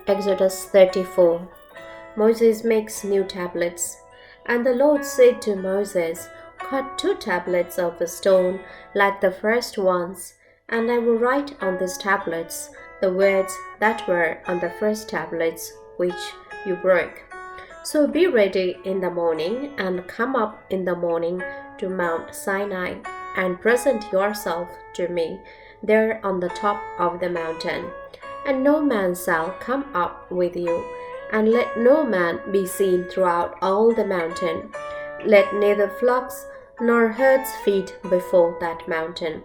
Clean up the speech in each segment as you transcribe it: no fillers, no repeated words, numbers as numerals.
Exodus 34. Moses makes new tablets. And the Lord said to Moses, Cut 2 tablets of the stone like the first ones, and I will write on these tablets the words that were on the first tablets which you broke. So be ready in the morning, and come up in the morning to Mount Sinai, and present yourself to me there on the top of the mountain. And no man shall come up with you, and let no man be seen throughout all the mountain. Let neither flocks nor herds feed before that mountain.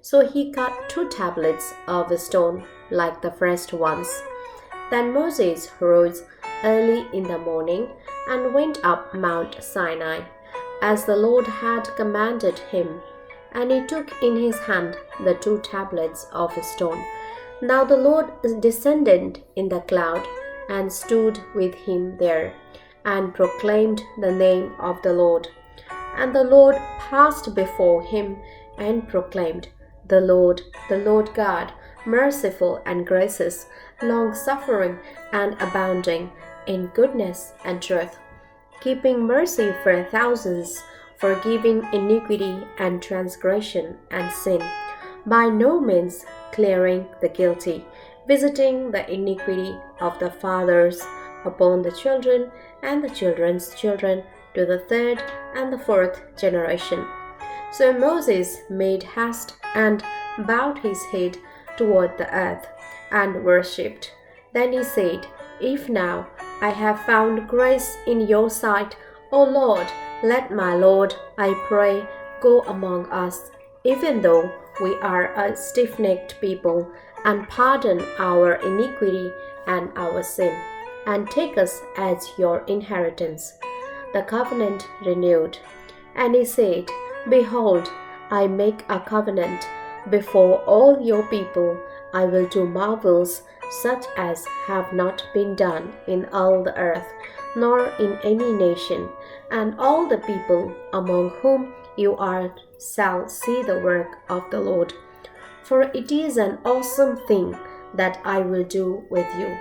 So he cut 2 tablets of stone like the first ones. Then Moses rose early in the morning and went up Mount Sinai, as the Lord had commanded him. And he took in his hand the 2 tablets of stone. Now the Lord descended in the cloud and stood with him there, and proclaimed the name of the Lord. And the Lord passed before him and proclaimed, the Lord God, merciful and gracious, long-suffering and abounding in goodness and truth, keeping mercy for thousands, forgiving iniquity and transgression and sin, by no means clearing the guilty, visiting the iniquity of the fathers upon the children and the children's children to the 3rd and the 4th generation. So Moses made haste and bowed his head toward the earth and worshipped. Then he said, If now I have found grace in your sight, O Lord, let my Lord, I pray, go among us, even though we are a stiff-necked people, and pardon our iniquity and our sin, and take us as your inheritance. The covenant renewed. And he said, Behold, I make a covenant before all your people. I will do marvels such as have not been done in all the earth, nor in any nation, and all the people among whom you are shall see the work of the Lord. For it is an awesome thing that I will do with you.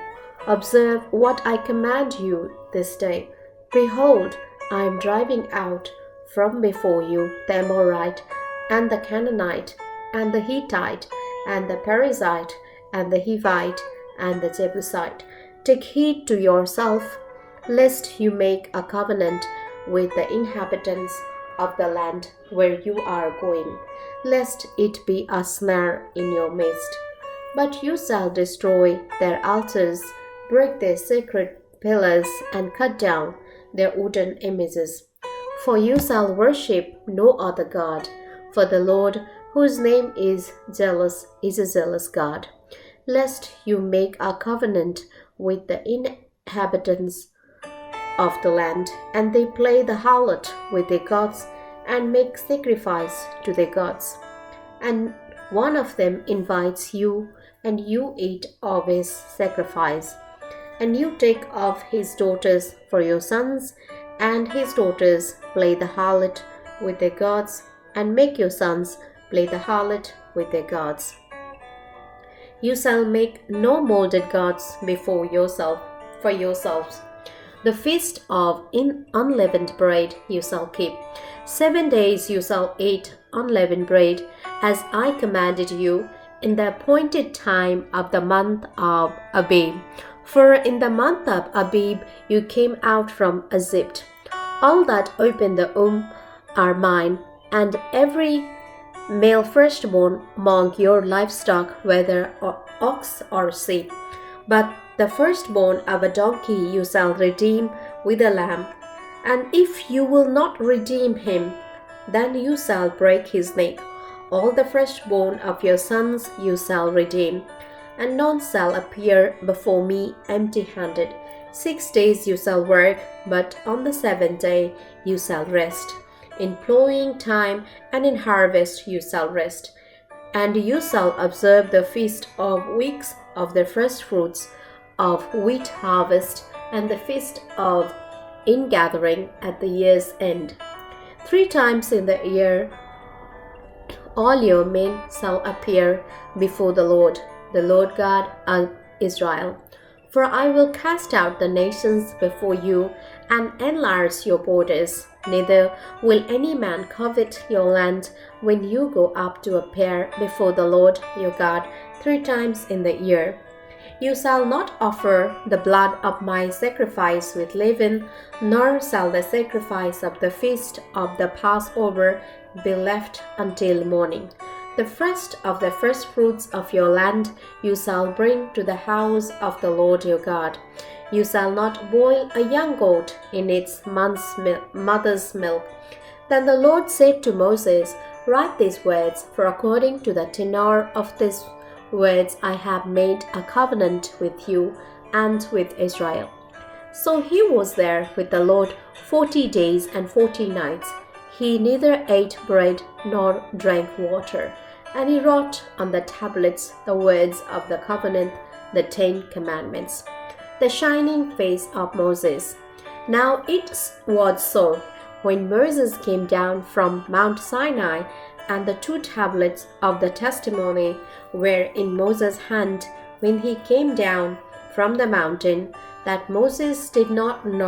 Observe what I command you this day. Behold, I am driving out from before you the Amorite, and the Canaanite, and the Hittite, and the Perizzite, and the Hivite, and the Jebusite. Take heed to yourself, lest you make a covenant with the inhabitants of the land where you are going, lest it be a snare in your midst. But you shall destroy their altars, break their sacred pillars, and cut down their wooden images. For you shall worship no other God, for the Lord, whose name is a jealous God, lest you make a covenant with the inhabitants of the land, and they play the harlot with their gods, and make sacrifice to their gods. And one of them invites you, and you eat of his sacrifice. And you take of his daughters for your sons, and his daughters play the harlot with their gods, and make your sons play the harlot with their gods. You shall make no molded gods before yourself for yourselves. The feast of unleavened bread you shall keep. 7 days you shall eat unleavened bread, as I commanded you, in the appointed time of the month of Abib. For in the month of Abib you came out from Egypt. All that open the womb are mine, and every male firstborn among your livestock, whether ox or sheep. But the firstborn of a donkey you shall redeem with a lamb. And if you will not redeem him, then you shall break his neck. All the firstborn of your sons you shall redeem. And none shall appear before me empty-handed. 6 days you shall work, but on the 7th day you shall rest. In plowing time and in harvest you shall rest. And you shall observe the feast of weeks of the first fruits of wheat harvest, and the feast of ingathering at the year's end. 3 times in the year all your men shall appear before the Lord God of Israel. For I will cast out the nations before you and enlarge your borders. Neither will any man covet your land when you go up to appear before the Lord your God 3 times in the year. You shall not offer the blood of my sacrifice with leaven, nor shall the sacrifice of the feast of the Passover be left until morning. The first of the firstfruits of your land you shall bring to the house of the Lord your God. You shall not boil a young goat in its mother's milk. Then the Lord said to Moses, Write these words, for according to the tenor of these words I have made a covenant with you and with Israel. So he was there with the Lord 40 days and 40 nights. He neither ate bread nor drank water. And he wrote on the tablets the words of the covenant, the 10 Commandments. The shining face of Moses. Now it was so, when Moses came down from Mount Sinai, and the 2 tablets of the testimony were in Moses' hand when he came down from the mountain, that Moses did not know